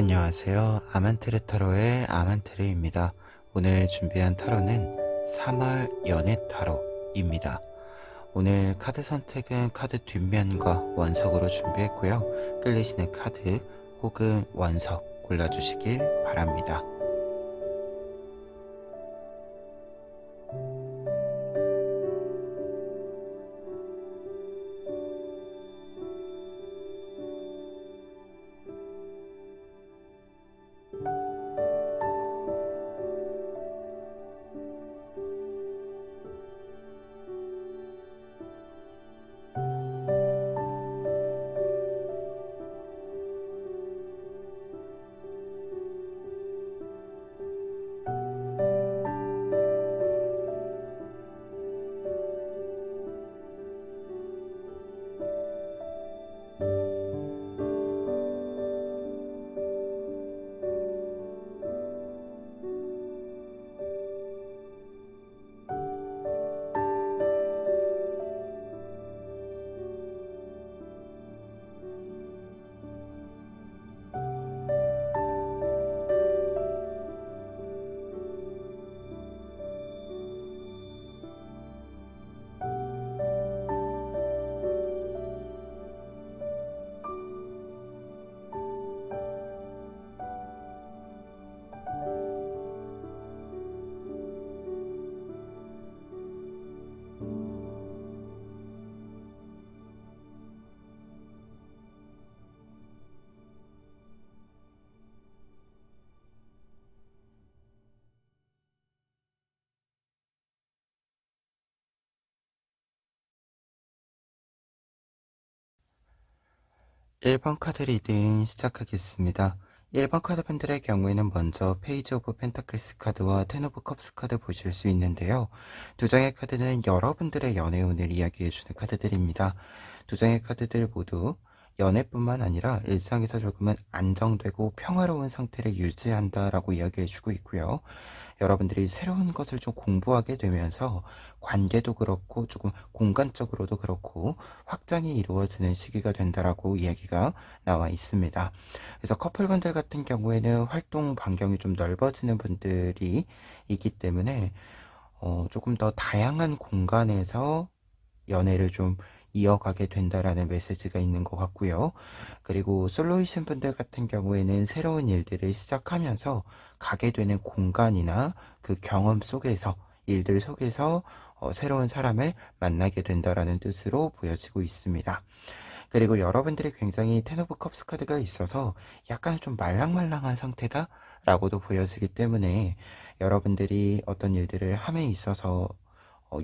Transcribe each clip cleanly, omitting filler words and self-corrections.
안녕하세요. 아만테르 타로의 아만테르입니다. 오늘 준비한 타로는 3월 연애 타로입니다. 오늘 카드 선택은 카드 뒷면과 원석으로 준비했고요. 끌리시는 카드 혹은 원석 골라주시길 바랍니다. 1번 카드 리딩 시작하겠습니다. 1번 카드 분들의 경우에는 먼저 페이지 오브 펜타클스 카드와 텐 오브 컵스 카드 보실 수 있는데요. 두 장의 카드는 여러분들의 연애운을 이야기해주는 카드들입니다. 두 장의 카드들 모두 연애뿐만 아니라 일상에서 조금은 안정되고 평화로운 상태를 유지한다라고 이야기해주고 있고요. 여러분들이 새로운 것을 좀 공부하게 되면서 관계도 그렇고 조금 공간적으로도 그렇고 확장이 이루어지는 시기가 된다라고 이야기가 나와 있습니다. 그래서 커플분들 같은 경우에는 활동 반경이 좀 넓어지는 분들이 있기 때문에 조금 더 다양한 공간에서 연애를 좀 이어가게 된다라는 메시지가 있는 것 같고요. 그리고 솔로이신 분들 같은 경우에는 새로운 일들을 시작하면서 가게 되는 공간이나 그 경험 속에서 일들 속에서 새로운 사람을 만나게 된다라는 뜻으로 보여지고 있습니다. 그리고 여러분들이 굉장히 텐 오브 컵스 카드가 있어서 약간 좀 말랑말랑한 상태다 라고도 보여지기 때문에 여러분들이 어떤 일들을 함에 있어서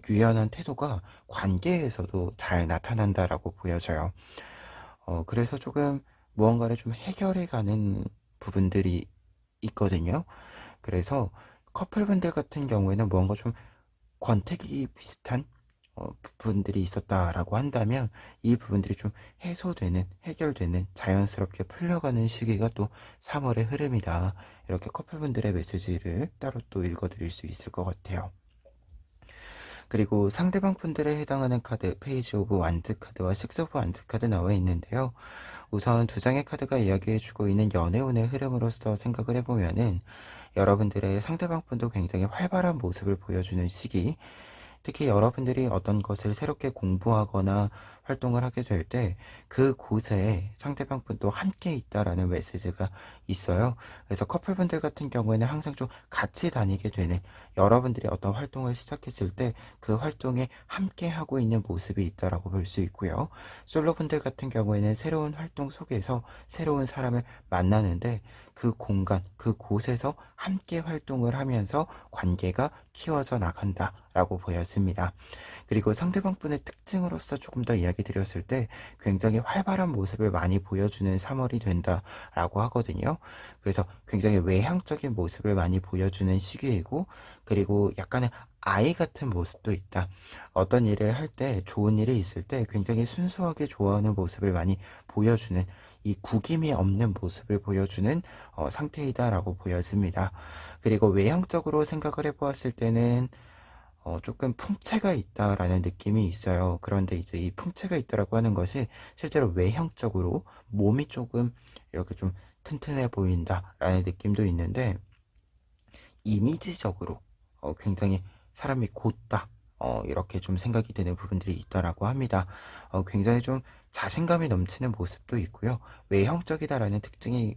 유연한 태도가 관계에서도 잘 나타난다라고 보여져요. 그래서 조금 무언가를 좀 해결해 가는 부분들이 있거든요. 그래서 커플분들 같은 경우에는 무언가 좀 권태기 비슷한 부분들이 있었다라고 한다면 이 부분들이 좀 해소되는, 해결되는, 자연스럽게 풀려가는 시기가 또 3월의 흐름이다. 이렇게 커플분들의 메시지를 따로 또 읽어드릴 수 있을 것 같아요. 그리고 상대방 분들에 해당하는 카드, 페이지 오브 완즈 카드와 식스 오브 완즈 카드 나와 있는데요. 우선 두 장의 카드가 이야기해주고 있는 연애운의 흐름으로서 생각을 해보면은 여러분들의 상대방 분도 굉장히 활발한 모습을 보여주는 시기, 특히 여러분들이 어떤 것을 새롭게 공부하거나 활동을 하게 될 때 그곳에 상대방 분도 함께 있다라는 메시지가 있어요. 그래서 커플분들 같은 경우에는 항상 좀 같이 다니게 되는, 여러분들이 어떤 활동을 시작했을 때 그 활동에 함께 하고 있는 모습이 있다라고 볼 수 있고요. 솔로분들 같은 경우에는 새로운 활동 속에서 새로운 사람을 만나는데 그 공간, 그곳에서 함께 활동을 하면서 관계가 키워져 나간다라고 보여집니다. 그리고 상대방 분의 특징으로서 조금 더 이야기 드렸을 때 굉장히 활발한 모습을 많이 보여주는 3월이 된다라고 하거든요. 그래서 굉장히 외향적인 모습을 많이 보여주는 시기이고, 그리고 약간의 아이 같은 모습도 있다. 어떤 일을 할 때, 좋은 일이 있을 때 굉장히 순수하게 좋아하는 모습을 많이 보여주는, 이 구김이 없는 모습을 보여주는 상태이다라고 보여집니다. 그리고 외형적으로 생각을 해보았을 때는 조금 풍채가 있다라는 느낌이 있어요. 그런데 이제 이 풍채가 있다라고 하는 것이 실제로 외형적으로 몸이 조금 이렇게 좀 튼튼해 보인다라는 느낌도 있는데 이미지적으로 굉장히 사람이 곧다 이렇게 좀 생각이 드는 부분들이 있다라고 합니다. 굉장히 좀 자신감이 넘치는 모습도 있고요. 외형적이다라는 특징이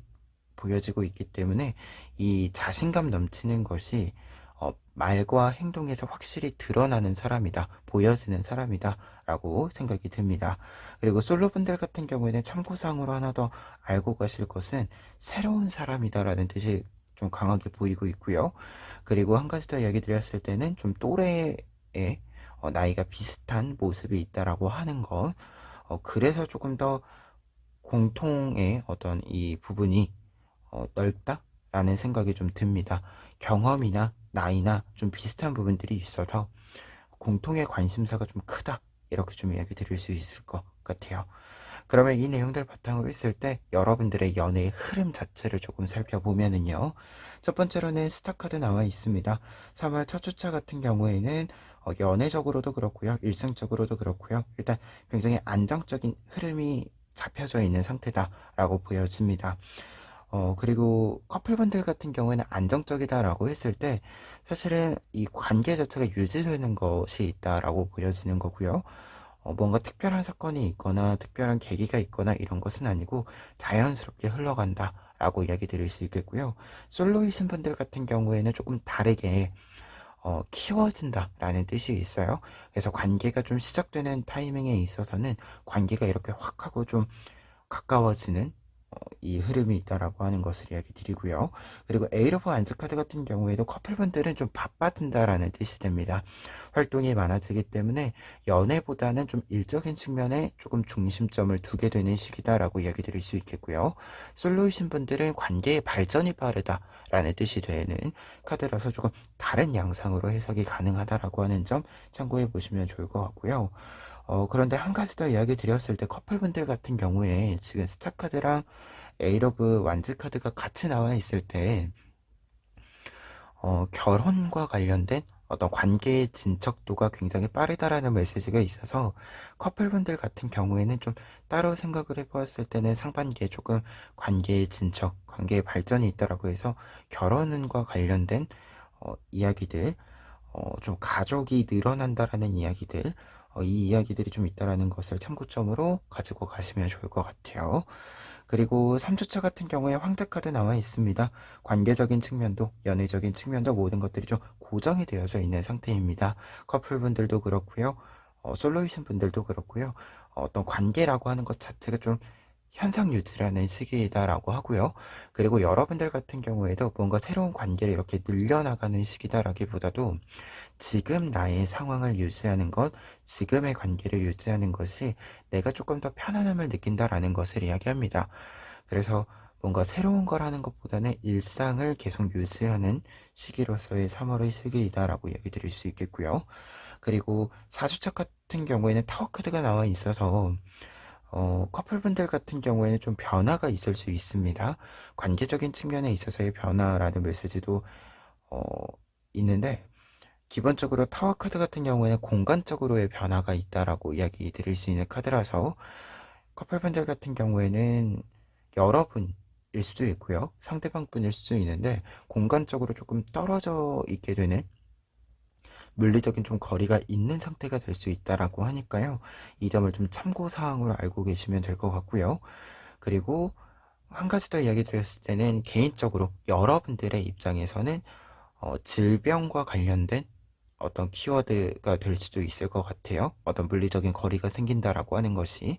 보여지고 있기 때문에 이 자신감 넘치는 것이 말과 행동에서 확실히 드러나는 사람이다, 보여지는 사람이다 라고 생각이 듭니다. 그리고 솔로분들 같은 경우에는 참고사항으로 하나 더 알고 가실 것은 새로운 사람이다 라는 뜻이 좀 강하게 보이고 있고요. 그리고 한 가지 더 이야기 드렸을 때는 좀 또래의 나이가 비슷한 모습이 있다라고 하는 것, 그래서 조금 더 공통의 어떤 이 부분이 넓다라는 생각이 좀 듭니다. 경험이나 나이나 좀 비슷한 부분들이 있어서 공통의 관심사가 좀 크다. 이렇게 좀 이야기 드릴 수 있을 것 같아요. 그러면 이 내용들 바탕으로 했을 때 여러분들의 연애의 흐름 자체를 조금 살펴보면은요. 첫 번째로는 스타카드 나와 있습니다. 3월 첫 주차 같은 경우에는 연애적으로도 그렇고요. 일상적으로도 그렇고요. 일단 굉장히 안정적인 흐름이 잡혀져 있는 상태다라고 보여집니다. 그리고 커플분들 같은 경우에는 안정적이다라고 했을 때 사실은 이 관계 자체가 유지되는 것이 있다라고 보여지는 거고요. 뭔가 특별한 사건이 있거나 특별한 계기가 있거나 이런 것은 아니고 자연스럽게 흘러간다라고 이야기 드릴 수 있겠고요. 솔로이신 분들 같은 경우에는 조금 다르게 키워진다라는 뜻이 있어요. 그래서 관계가 좀 시작되는 타이밍에 있어서는 관계가 이렇게 확 하고 좀 가까워지는 이 흐름이 있다라고 하는 것을 이야기 드리고요. 그리고 에이러브 안즈카드 같은 경우에도 커플분들은 좀 바빠진다라는 뜻이 됩니다. 활동이 많아지기 때문에 연애보다는 좀 일적인 측면에 조금 중심점을 두게 되는 시기다라고 이야기 드릴 수 있겠고요. 솔로이신 분들은 관계의 발전이 빠르다라는 뜻이 되는 카드라서 조금 다른 양상으로 해석이 가능하다라고 하는 점 참고해 보시면 좋을 것 같고요. 그런데 한 가지 더 이야기 드렸을 때 커플분들 같은 경우에 지금 스타카드랑 에이러브 완즈카드가 같이 나와 있을 때 결혼과 관련된 어떤 관계의 진척도가 굉장히 빠르다라는 메시지가 있어서 커플분들 같은 경우에는 좀 따로 생각을 해보았을 때는 상반기에 조금 관계의 진척, 관계의 발전이 있다라고 해서 결혼과 관련된 이야기들, 좀 가족이 늘어난다라는 이야기들, 이 이야기들이 좀 있다라는 것을 참고점으로 가지고 가시면 좋을 것 같아요. 그리고 3주차 같은 경우에 황제카드 나와 있습니다. 관계적인 측면도 연애적인 측면도 모든 것들이 좀 고정이 되어져 있는 상태입니다. 커플분들도 그렇고요. 솔로이신 분들도 그렇고요. 어떤 관계라고 하는 것 자체가 좀 현상 유지라는 시기이다라고 하고요. 그리고 여러분들 같은 경우에도 뭔가 새로운 관계를 이렇게 늘려나가는 시기다라기보다도 지금 나의 상황을 유지하는 것, 지금의 관계를 유지하는 것이 내가 조금 더 편안함을 느낀다라는 것을 이야기합니다. 그래서 뭔가 새로운 걸 하는 것보다는 일상을 계속 유지하는 시기로서의 3월의 시기이다라고 얘기 드릴 수 있겠고요. 그리고 4주차 같은 경우에는 타워 카드가 나와 있어서 커플분들 같은 경우에는 좀 변화가 있을 수 있습니다. 관계적인 측면에 있어서의 변화라는 메시지도 어, 있는데 기본적으로 타워 카드 같은 경우에는 공간적으로의 변화가 있다라고 이야기 드릴 수 있는 카드라서 커플분들 같은 경우에는 여러분일 수도 있고요. 상대방 분일 수도 있는데 공간적으로 조금 떨어져 있게 되는 물리적인 좀 거리가 있는 상태가 될 수 있다라고 하니까요. 이 점을 좀 참고 사항으로 알고 계시면 될 것 같고요. 그리고 한 가지 더 이야기 드렸을 때는 개인적으로 여러분들의 입장에서는 질병과 관련된 어떤 키워드가 될 수도 있을 것 같아요. 어떤 물리적인 거리가 생긴다라고 하는 것이.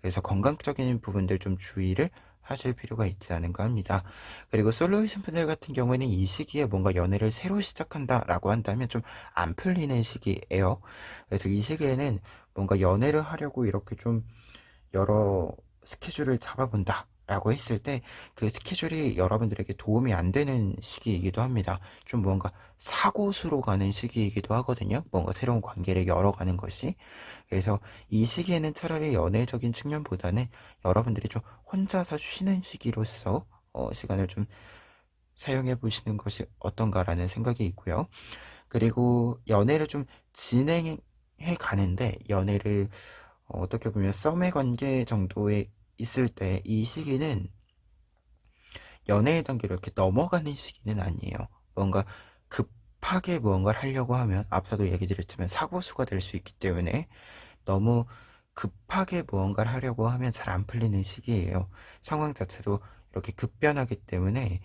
그래서 건강적인 부분들 좀 주의를 하실 필요가 있지 않은가 합니다. 그리고 솔로이신 분들 같은 경우에는 이 시기에 뭔가 연애를 새로 시작한다라고 한다면 좀 안 풀리는 시기예요. 그래서 이 시기에는 뭔가 연애를 하려고 이렇게 좀 여러 스케줄을 잡아본다 라고 했을 때 그 스케줄이 여러분들에게 도움이 안 되는 시기이기도 합니다. 좀 뭔가 사고수로 가는 시기이기도 하거든요. 뭔가 새로운 관계를 열어가는 것이. 그래서 이 시기에는 차라리 연애적인 측면보다는 여러분들이 좀 혼자서 쉬는 시기로서 시간을 좀 사용해 보시는 것이 어떤가라는 생각이 있고요. 그리고 연애를 좀 진행해 가는데 연애를 어떻게 보면 썸의 관계 정도에 있을 때 이 시기는 연애의 단계로 이렇게 넘어가는 시기는 아니에요. 뭔가 급하게 무언가를 하려고 하면 앞서도 얘기 드렸지만 사고수가 될 수 있기 때문에 너무 급하게 무언가를 하려고 하면 잘 안 풀리는 시기예요. 상황 자체도 이렇게 급변하기 때문에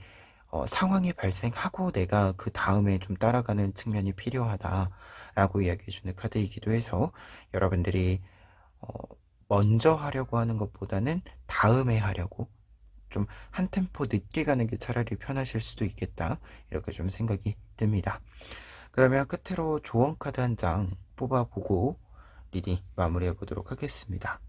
상황이 발생하고 내가 그 다음에 좀 따라가는 측면이 필요하다라고 이야기해주는 카드이기도 해서 여러분들이 어, 먼저 하려고 하는 것보다는 다음에 하려고 좀 한 템포 늦게 가는 게 차라리 편하실 수도 있겠다. 이렇게 좀 생각이 듭니다. 그러면 끝으로 조언 카드 한 장 뽑아보고 리딩 마무리해 보도록 하겠습니다.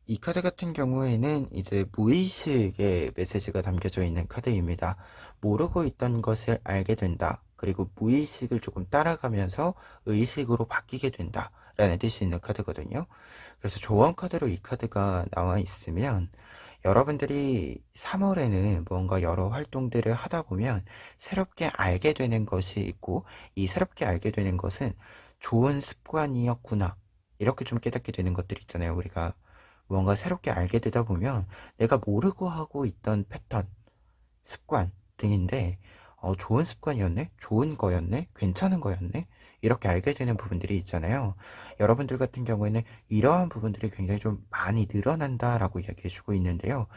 이 카드 같은 경우에는 이제 무의식의 메시지가 담겨져 있는 카드입니다. 모르고 있던 것을 알게 된다. 그리고 무의식을 조금 따라가면서 의식으로 바뀌게 된다. 라는 뜻이 있는 카드거든요. 그래서 조언 카드로 이 카드가 나와 있으면 여러분들이 3월에는 뭔가 여러 활동들을 하다 보면 새롭게 알게 되는 것이 있고 이 새롭게 알게 되는 것은 좋은 습관이었구나. 이렇게 좀 깨닫게 되는 것들 있잖아요. 우리가 뭔가 새롭게 알게 되다 보면 내가 모르고 하고 있던 패턴, 습관 등인데 좋은 습관이었네? 좋은 거였네? 괜찮은 거였네? 이렇게 알게 되는 부분들이 있잖아요. 여러분들 같은 경우에는 이러한 부분들이 굉장히 좀 많이 늘어난다라고 이야기해주고 있는데요.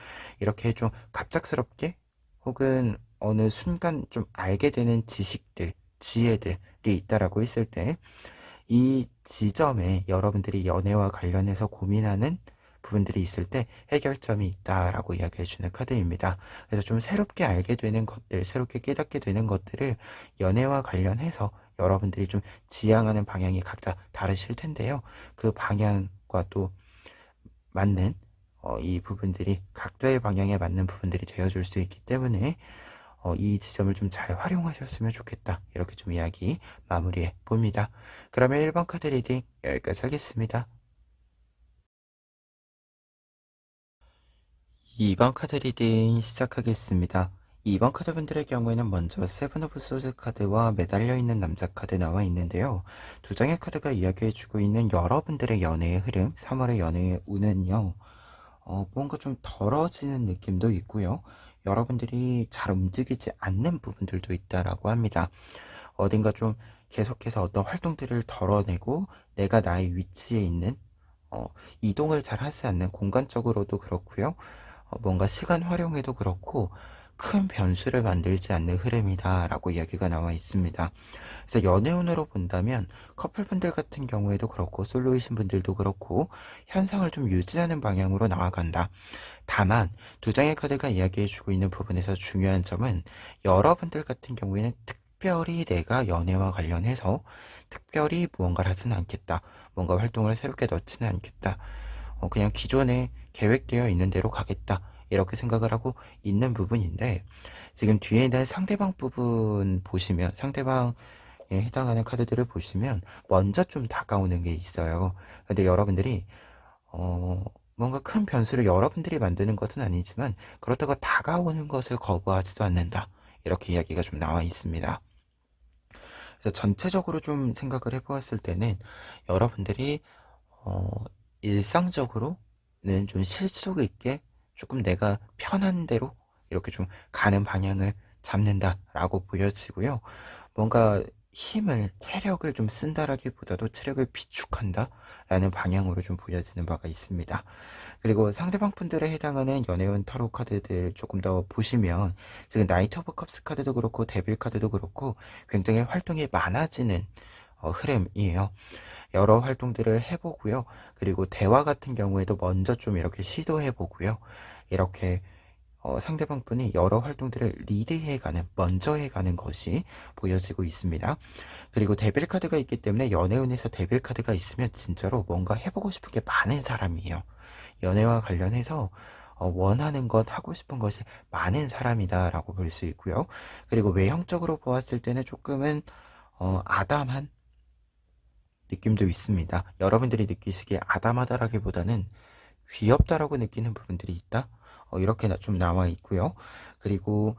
이렇게 좀 갑작스럽게 혹은 어느 순간 좀 알게 되는 지식들, 지혜들이 있다라고 했을 때 이 지점에 여러분들이 연애와 관련해서 고민하는 부분들이 있을 때 해결점이 있다라고 이야기해주는 카드입니다. 그래서 좀 새롭게 알게 되는 것들, 새롭게 깨닫게 되는 것들을 연애와 관련해서 여러분들이 좀 지향하는 방향이 각자 다르실 텐데요. 그 방향과 또 맞는 이 부분들이 각자의 방향에 맞는 부분들이 되어줄 수 있기 때문에 이 지점을 좀 잘 활용하셨으면 좋겠다. 이렇게 좀 이야기 마무리해 봅니다. 그러면 1번 카드 리딩 여기까지 하겠습니다. 2번 카드 리딩 시작하겠습니다. 2번 카드분들의 경우에는 먼저 세븐 오브 소드 카드와 매달려 있는 남자 카드 나와 있는데요. 두 장의 카드가 이야기해주고 있는 여러분들의 연애의 흐름, 3월의 연애의 운은요. 뭔가 좀 덜어지는 느낌도 있고요. 여러분들이 잘 움직이지 않는 부분들도 있다라고 합니다. 어딘가 좀 계속해서 어떤 활동들을 덜어내고 내가 나의 위치에 있는 어, 이동을 잘 하지 않는 공간적으로도 그렇고요. 뭔가 시간 활용에도 그렇고 큰 변수를 만들지 않는 흐름이다라고 이야기가 나와 있습니다. 그래서 연애운으로 본다면 커플분들 같은 경우에도 그렇고 솔로이신 분들도 그렇고 현상을 좀 유지하는 방향으로 나아간다. 다만 두 장의 카드가 이야기해주고 있는 부분에서 중요한 점은 여러분들 같은 경우에는 특별히 내가 연애와 관련해서 특별히 무언가를 하지는 않겠다. 뭔가 활동을 새롭게 넣지는 않겠다. 그냥 기존에 계획되어 있는 대로 가겠다. 이렇게 생각을 하고 있는 부분인데 지금 뒤에 있는 상대방 부분 보시면 상대방에 해당하는 카드들을 보시면 먼저 좀 다가오는 게 있어요. 근데 여러분들이 뭔가 큰 변수를 여러분들이 만드는 것은 아니지만 그렇다고 다가오는 것을 거부하지도 않는다. 이렇게 이야기가 좀 나와 있습니다. 그래서 전체적으로 좀 생각을 해보았을 때는 여러분들이 어, 일상적으로는 좀 실속 있게 조금 내가 편한 대로 이렇게 좀 가는 방향을 잡는다라고 보여지고요. 뭔가 힘을, 체력을 좀 쓴다라기보다도 체력을 비축한다라는 방향으로 좀 보여지는 바가 있습니다. 그리고 상대방 분들에 해당하는 연애운 타로 카드들 조금 더 보시면 지금 나이트 오브 컵스 카드도 그렇고 데빌 카드도 그렇고 굉장히 활동이 많아지는 흐름이에요. 여러 활동들을 해보고요. 그리고 대화 같은 경우에도 먼저 좀 이렇게 시도해보고요. 이렇게 상대방 분이 여러 활동들을 리드해가는, 먼저 해가는 것이 보여지고 있습니다. 그리고 데빌 카드가 있기 때문에 연애운에서 데빌 카드가 있으면 진짜로 뭔가 해보고 싶은 게 많은 사람이에요. 연애와 관련해서 원하는 것, 하고 싶은 것이 많은 사람이다라고 볼 수 있고요. 그리고 외형적으로 보았을 때는 조금은 아담한 느낌도 있습니다. 여러분들이 느끼시기에 아담하다라기보다는 귀엽다라고 느끼는 부분들이 있다? 이렇게 좀 나와 있고요. 그리고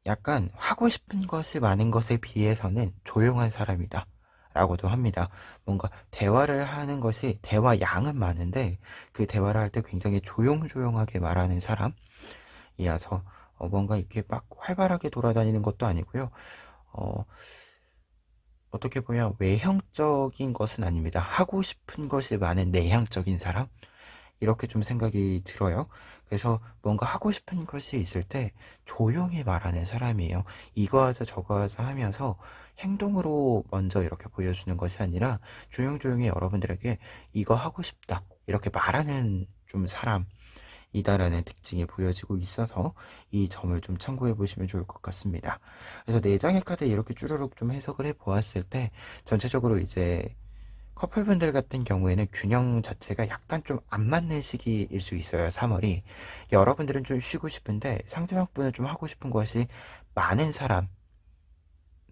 약간 하고 싶은 것이 많은 것에 비해서는 조용한 사람이다. 라고도 합니다. 뭔가 대화를 하는 것이 대화 양은 많은데 그 대화를 할 때 굉장히 조용조용하게 말하는 사람이어서 뭔가 이렇게 막 활발하게 돌아다니는 것도 아니고요. 어, 어떻게 보면 외형적인 것은 아닙니다. 하고 싶은 것이 많은 내향적인 사람? 이렇게 좀 생각이 들어요. 그래서 뭔가 하고 싶은 것이 있을 때 조용히 말하는 사람이에요. 이거 하자 저거 하자 하면서 행동으로 먼저 이렇게 보여주는 것이 아니라 조용조용히 여러분들에게 이거 하고 싶다 이렇게 말하는 좀 사람이다라는 특징이 보여지고 있어서 이 점을 좀 참고해 보시면 좋을 것 같습니다. 그래서 네 장의 카드 이렇게 쭈루룩 좀 해석을 해 보았을 때 전체적으로 이제 커플분들 같은 경우에는 균형 자체가 약간 좀 안 맞는 시기일 수 있어요, 3월이. 여러분들은 좀 쉬고 싶은데 상대방 분은 좀 하고 싶은 것이 많은 사람,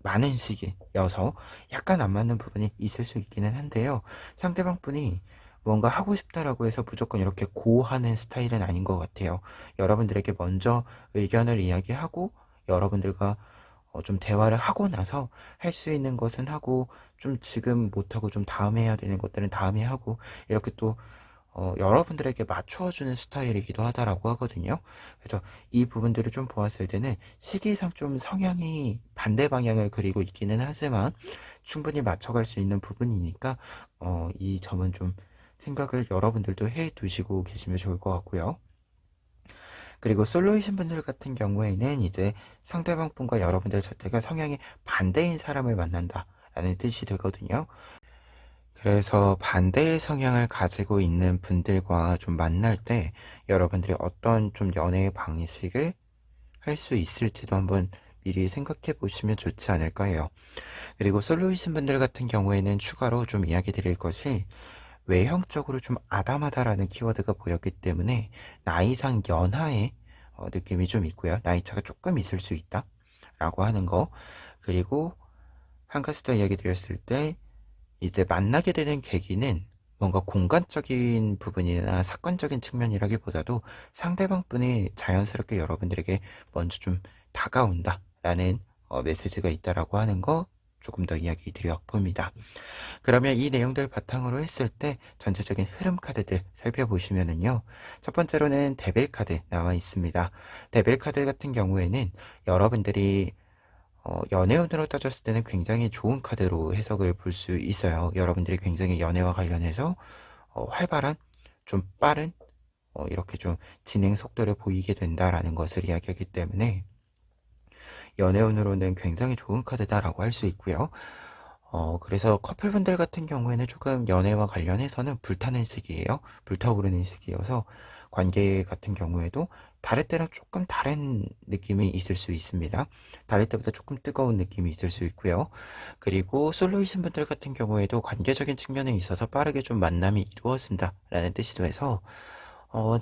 많은 시기여서 약간 안 맞는 부분이 있을 수 있기는 한데요. 상대방 분이 뭔가 하고 싶다라고 해서 무조건 이렇게 고하는 스타일은 아닌 것 같아요. 여러분들에게 먼저 의견을 이야기하고 여러분들과 좀 대화를 하고 나서 할 수 있는 것은 하고 좀 지금 못하고 좀 다음에 해야 되는 것들은 다음에 하고 이렇게 또 여러분들에게 맞추어주는 스타일이기도 하다라고 하거든요. 그래서 이 부분들을 좀 보았을 때는 시기상 좀 성향이 반대 방향을 그리고 있기는 하지만 충분히 맞춰갈 수 있는 부분이니까 이 점은 좀 생각을 여러분들도 해 두시고 계시면 좋을 것 같고요. 그리고 솔로이신 분들 같은 경우에는 이제 상대방 분과 여러분들 자체가 성향이 반대인 사람을 만난다라는 뜻이 되거든요. 그래서 반대의 성향을 가지고 있는 분들과 좀 만날 때 여러분들이 어떤 좀 연애의 방식을 할 수 있을지도 한번 미리 생각해 보시면 좋지 않을까 해요. 그리고 솔로이신 분들 같은 경우에는 추가로 좀 이야기 드릴 것이 외형적으로 좀 아담하다라는 키워드가 보였기 때문에 나이상 연하의 느낌이 좀 있고요. 나이차가 조금 있을 수 있다 라고 하는 거. 그리고 한 가지 더 이야기 드렸을 때 이제 만나게 되는 계기는 뭔가 공간적인 부분이나 사건적인 측면이라기보다도 상대방 분이 자연스럽게 여러분들에게 먼저 좀 다가온다라는 메시지가 있다라고 하는 거 조금 더 이야기 드려 봅니다. 그러면 이 내용들 바탕으로 했을 때 전체적인 흐름 카드들 살펴보시면은요. 첫 번째로는 데빌 카드 나와 있습니다. 데빌 카드 같은 경우에는 여러분들이 연애운으로 따졌을 때는 굉장히 좋은 카드로 해석을 볼 수 있어요. 여러분들이 굉장히 연애와 관련해서 활발한, 좀 빠른, 이렇게 좀 진행 속도를 보이게 된다라는 것을 이야기하기 때문에 연애운으로는 굉장히 좋은 카드다라고 할 수 있고요. 그래서 커플분들 같은 경우에는 조금 연애와 관련해서는 불타는 시기예요. 불타오르는 시기여서 관계 같은 경우에도 다를 때랑 조금 다른 느낌이 있을 수 있습니다. 다를 때보다 조금 뜨거운 느낌이 있을 수 있고요. 그리고 솔로이신 분들 같은 경우에도 관계적인 측면에 있어서 빠르게 좀 만남이 이루어진다라는 뜻이도 해서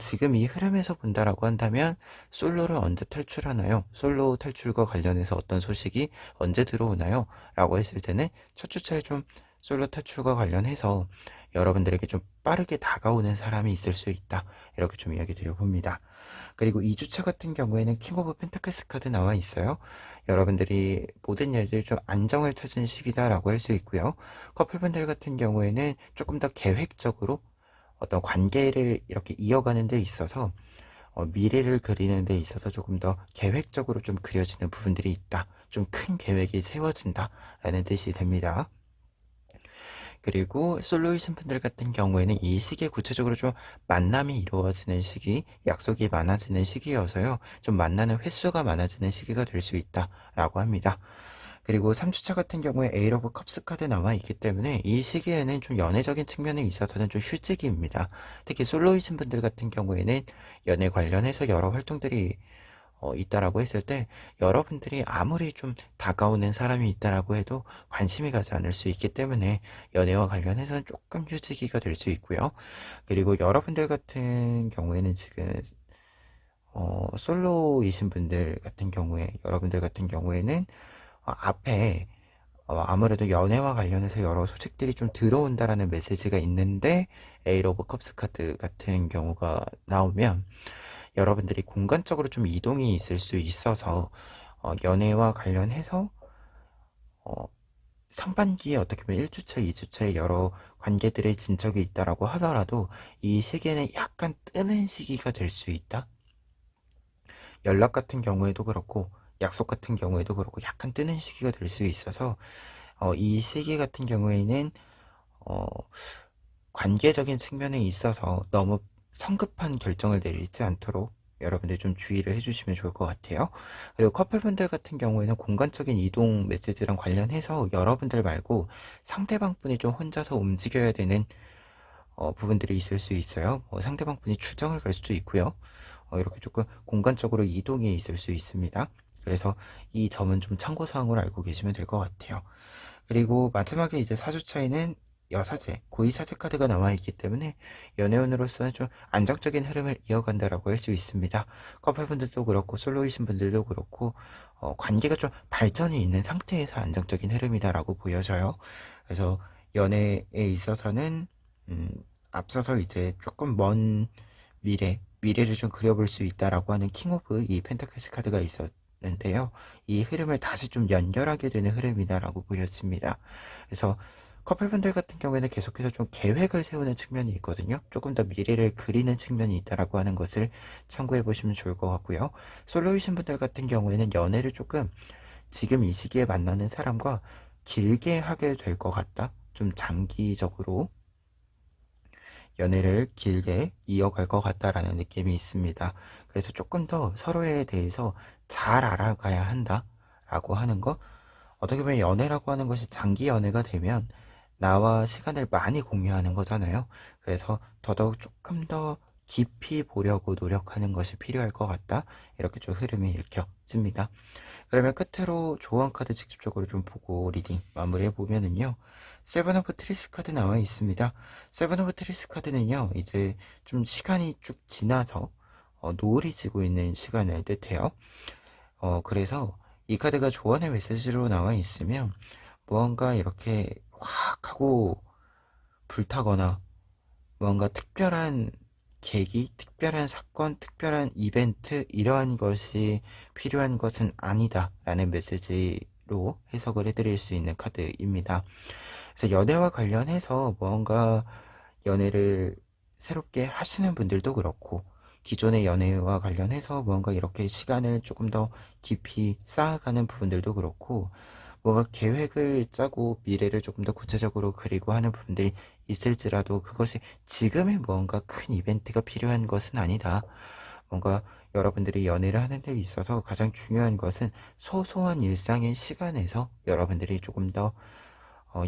지금 이 흐름에서 본다라고 한다면 솔로를 언제 탈출하나요? 솔로 탈출과 관련해서 어떤 소식이 언제 들어오나요? 라고 했을 때는 첫 주차에 좀 솔로 탈출과 관련해서 여러분들에게 좀 빠르게 다가오는 사람이 있을 수 있다. 이렇게 좀 이야기 드려봅니다. 그리고 2주차 같은 경우에는 킹 오브 펜타클스 카드 나와 있어요. 여러분들이 모든 일들 좀 안정을 찾은 시기다라고 할 수 있고요. 커플분들 같은 경우에는 조금 더 계획적으로 어떤 관계를 이렇게 이어가는 데 있어서 미래를 그리는 데 있어서 조금 더 계획적으로 좀 그려지는 부분들이 있다. 좀 큰 계획이 세워진다라는 뜻이 됩니다. 그리고 솔로이신 분들 같은 경우에는 이 시기에 구체적으로 좀 만남이 이루어지는 시기, 약속이 많아지는 시기여서요. 좀 만나는 횟수가 많아지는 시기가 될 수 있다라고 합니다. 그리고 3주차 같은 경우에 에이 오브 컵스 카드 나와 있기 때문에 이 시기에는 좀 연애적인 측면에 있어서는 좀 휴직입니다. 특히 솔로이신 분들 같은 경우에는 연애 관련해서 여러 활동들이 있다라고 했을 때 여러분들이 아무리 좀 다가오는 사람이 있다라고 해도 관심이 가지 않을 수 있기 때문에 연애와 관련해서는 조금 휴지기가 될 수 있고요. 그리고 여러분들 같은 경우에는 지금 솔로이신 분들 같은 경우에 여러분들 같은 경우에는 앞에 아무래도 연애와 관련해서 여러 소식들이 좀 들어온다라는 메시지가 있는데 에이 오브 컵스 카드 같은 경우가 나오면 여러분들이 공간적으로 좀 이동이 있을 수 있어서 연애와 관련해서 상반기에 어떻게 보면 1주차, 2주차에 여러 관계들의 진척이 있다라고 하더라도 이 시기에는 약간 뜨는 시기가 될 수 있다. 연락 같은 경우에도 그렇고 약속 같은 경우에도 그렇고 약간 뜨는 시기가 될 수 있어서 이 시기 같은 경우에는 어, 관계적인 측면에 있어서 너무 성급한 결정을 내리지 않도록 여러분들 좀 주의를 해주시면 좋을 것 같아요. 그리고 커플분들 같은 경우에는 공간적인 이동 메시지랑 관련해서 여러분들 말고 상대방 분이 좀 혼자서 움직여야 되는 부분들이 있을 수 있어요. 상대방 분이 출장을 갈 수도 있고요. 이렇게 조금 공간적으로 이동이 있을 수 있습니다. 그래서 이 점은 좀 참고사항으로 알고 계시면 될 것 같아요. 그리고 마지막에 이제 사주차에는 여사제, 고이사제 카드가 남아있기 때문에 연애운으로서는 좀 안정적인 흐름을 이어간다라고 할 수 있습니다. 커플분들도 그렇고 솔로이신 분들도 그렇고 관계가 좀 발전이 있는 상태에서 안정적인 흐름이다라고 보여져요. 그래서 연애에 있어서는 음, 앞서서 이제 조금 먼 미래를 좀 그려볼 수 있다라고 하는 킹 오브 이 펜타클스 카드가 있었는데요. 이 흐름을 다시 좀 연결하게 되는 흐름이다라고 보여집니다. 그래서 커플분들 같은 경우에는 계속해서 좀 계획을 세우는 측면이 있거든요. 조금 더 미래를 그리는 측면이 있다라고 하는 것을 참고해 보시면 좋을 것 같고요. 솔로이신 분들 같은 경우에는 연애를 조금 지금 이 시기에 만나는 사람과 길게 하게 될 것 같다. 좀 장기적으로 연애를 길게 이어갈 것 같다라는 느낌이 있습니다. 그래서 조금 더 서로에 대해서 잘 알아가야 한다라고 하는 것. 어떻게 보면 연애라고 하는 것이 장기 연애가 되면 나와 시간을 많이 공유하는 거잖아요. 그래서 더더욱 조금 더 깊이 보려고 노력하는 것이 필요할 것 같다. 이렇게 좀 흐름이 읽혀집니다. 그러면 끝으로 조언 카드 직접적으로 좀 보고 리딩 마무리해 보면은요. 세븐 오브 트리스 카드 나와 있습니다. 세븐 오브 트리스 카드는요. 이제 좀 시간이 쭉 지나서 노을이 지고 있는 시간을 뜻해요. 그래서 이 카드가 조언의 메시지로 나와 있으면 무언가 이렇게 확 하고 불타거나 뭔가 특별한 계기, 특별한 사건, 특별한 이벤트 이러한 것이 필요한 것은 아니다라는 메시지로 해석을 해드릴 수 있는 카드입니다. 그래서 연애와 관련해서 뭔가 연애를 새롭게 하시는 분들도 그렇고 기존의 연애와 관련해서 뭔가 이렇게 시간을 조금 더 깊이 쌓아가는 부분들도 그렇고 뭔가 계획을 짜고 미래를 조금 더 구체적으로 그리고 하는 부분들이 있을지라도 그것이 지금의 뭔가 큰 이벤트가 필요한 것은 아니다. 뭔가 여러분들이 연애를 하는 데 있어서 가장 중요한 것은 소소한 일상의 시간에서 여러분들이 조금 더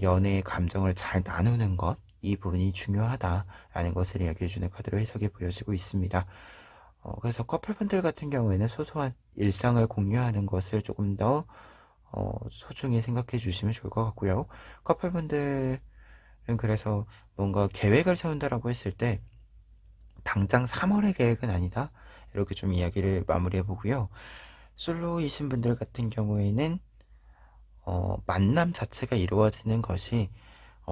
연애의 감정을 잘 나누는 것, 이 부분이 중요하다라는 것을 이야기해주는 카드로 해석이 보여지고 있습니다. 그래서 커플분들 같은 경우에는 소소한 일상을 공유하는 것을 조금 더 소중히 생각해 주시면 좋을 것 같고요. 커플분들은 그래서 뭔가 계획을 세운다라고 했을 때 당장 3월의 계획은 아니다. 이렇게 좀 이야기를 마무리해 보고요. 솔로이신 분들 같은 경우에는 만남 자체가 이루어지는 것이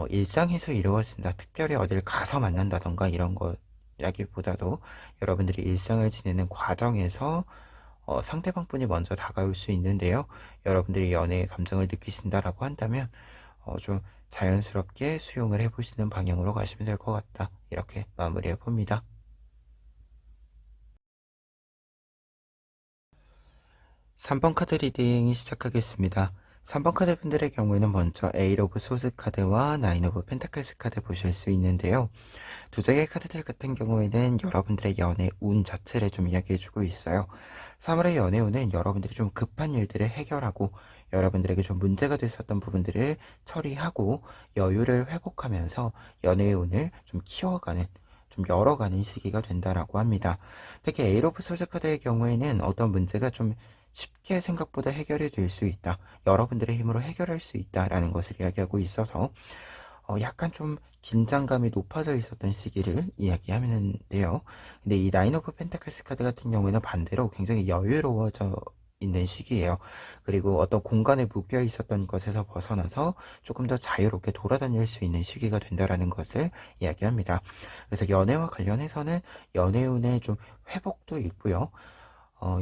일상에서 이루어진다. 특별히 어딜 가서 만난다던가 이런 거라기보다도 여러분들이 일상을 지내는 과정에서 상대방 분이 먼저 다가올 수 있는데요. 여러분들이 연애의 감정을 느끼신다라고 한다면 좀 자연스럽게 수용을 해보시는 방향으로 가시면 될 것 같다. 이렇게 마무리해 봅니다. 3번 카드 리딩 시작하겠습니다. 3번 카드 분들의 경우에는 먼저 에잇 오브 소드 카드와 나인 오브 펜타클스 카드 보실 수 있는데요. 두 장의 카드들 같은 경우에는 여러분들의 연애 운 자체를 좀 이야기해주고 있어요. 3월의 연애 운은 여러분들이 좀 급한 일들을 해결하고 여러분들에게 좀 문제가 됐었던 부분들을 처리하고 여유를 회복하면서 연애의 운을 좀 키워가는 좀 열어가는 시기가 된다라고 합니다. 특히 에잇 오브 소드 카드의 경우에는 어떤 문제가 좀 쉽게 생각보다 해결이 될 수 있다. 여러분들의 힘으로 해결할 수 있다라는 것을 이야기하고 있어서 약간 좀 긴장감이 높아져 있었던 시기를 이야기하는데요. 근데 이 나인 오브 펜타클스 카드 같은 경우에는 반대로 굉장히 여유로워져 있는 시기예요. 그리고 어떤 공간에 묶여 있었던 것에서 벗어나서 조금 더 자유롭게 돌아다닐 수 있는 시기가 된다라는 것을 이야기합니다. 그래서 연애와 관련해서는 연애운의 좀 회복도 있고요.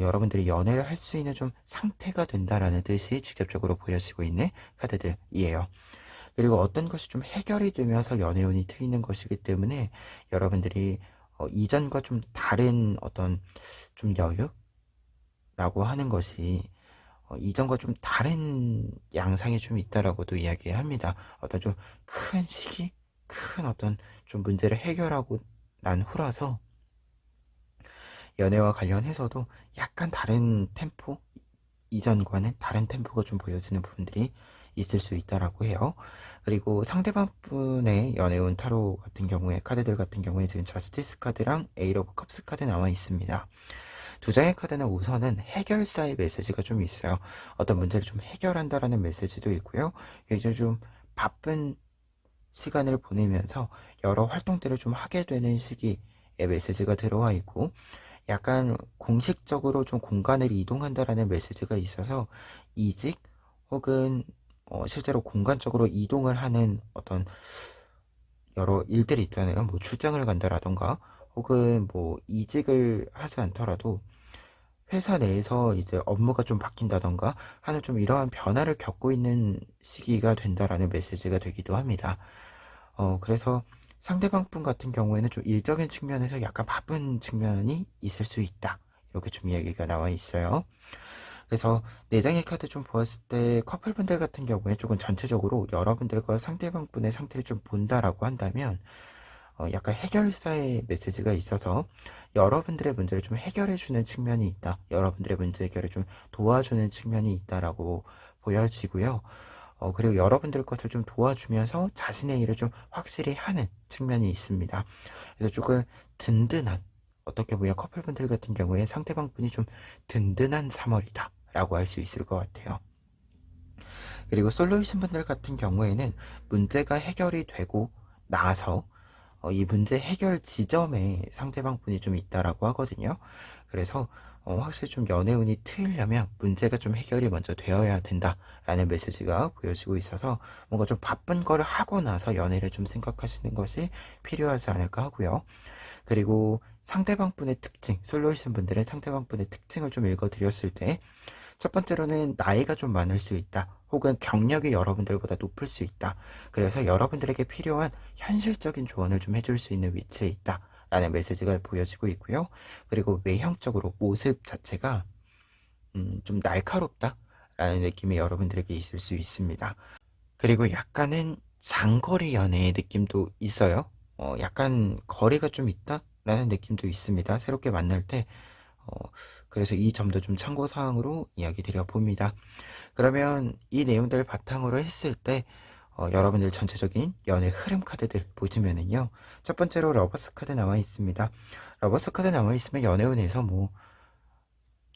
여러분들이 연애를 할 수 있는 좀 상태가 된다라는 뜻이 직접적으로 보여지고 있는 카드들이에요. 그리고 어떤 것이 좀 해결이 되면서 연애운이 트이는 것이기 때문에 여러분들이 이전과 좀 다른 어떤 좀 여유라고 하는 것이 이전과 좀 다른 양상이 좀 있다라고도 이야기합니다. 어떤 좀 큰 시기, 큰 어떤 좀 문제를 해결하고 난 후라서 연애와 관련해서도 약간 다른 템포, 이전과는 다른 템포가 좀 보여지는 부분들이 있을 수 있다라고 해요. 그리고 상대방 분의 연애운 타로 같은 경우에 카드들 같은 경우에 지금 저스티스 카드랑 에이 오브 컵스 카드 나와 있습니다. 두 장의 카드는 우선은 해결사의 메시지가 좀 있어요. 어떤 문제를 좀 해결한다라는 메시지도 있고요. 굉장히 좀 바쁜 시간을 보내면서 여러 활동들을 좀 하게 되는 시기의 메시지가 들어와 있고, 약간 공식적으로 좀 공간을 이동한다라는 메시지가 있어서 이직 혹은 실제로 공간적으로 이동을 하는 어떤 여러 일들이 있잖아요. 뭐 출장을 간다라던가 혹은 뭐 이직을 하지 않더라도 회사 내에서 이제 업무가 좀 바뀐다던가 하는 좀 이러한 변화를 겪고 있는 시기가 된다라는 메시지가 되기도 합니다. 그래서 상대방 분 같은 경우에는 좀 일적인 측면에서 약간 바쁜 측면이 있을 수 있다. 이렇게 좀 이야기가 나와 있어요. 그래서 네 장의 카드 좀 보았을 때 커플분들 같은 경우에 조금 전체적으로 여러분들과 상대방 분의 상태를 좀 본다라고 한다면 약간 해결사의 메시지가 있어서 여러분들의 문제를 좀 해결해주는 측면이 있다. 여러분들의 문제 해결을 좀 도와주는 측면이 있다라고 보여지고요. 그리고 여러분들 것을 좀 도와주면서 자신의 일을 좀 확실히 하는 측면이 있습니다. 그래서 조금 든든한, 어떻게 보면 커플분들 같은 경우에 상대방 분이 좀 든든한 3월이다 라고 할 수 있을 것 같아요. 그리고 솔로이신 분들 같은 경우에는 문제가 해결이 되고 나서 이 문제 해결 지점에 상대방 분이 좀 있다라고 하거든요. 그래서 확실히 좀 연애운이 트이려면 문제가 좀 해결이 먼저 되어야 된다라는 메시지가 보여지고 있어서 뭔가 좀 바쁜 거를 하고 나서 연애를 좀 생각하시는 것이 필요하지 않을까 하고요. 그리고 상대방 분의 특징, 솔로이신 분들의 상대방 분의 특징을 좀 읽어드렸을 때 첫 번째로는 나이가 좀 많을 수 있다. 혹은 경력이 여러분들보다 높을 수 있다. 그래서 여러분들에게 필요한 현실적인 조언을 좀 해줄 수 있는 위치에 있다. 라는 메시지가 보여지고 있고요. 그리고 외형적으로 모습 자체가 좀 날카롭다. 라는 느낌이 여러분들에게 있을 수 있습니다. 그리고 약간은 장거리 연애의 느낌도 있어요. 약간 거리가 좀 있다? 라는 느낌도 있습니다. 새롭게 만날 때. 어, 그래서 이 점도 좀 참고사항으로 이야기 드려봅니다. 그러면 이 내용들을 바탕으로 했을 때 여러분들 전체적인 연애 흐름 카드들 보시면은요. 첫 번째로 러버스 카드 나와 있습니다. 러버스 카드 나와 있으면 연애운에서 뭐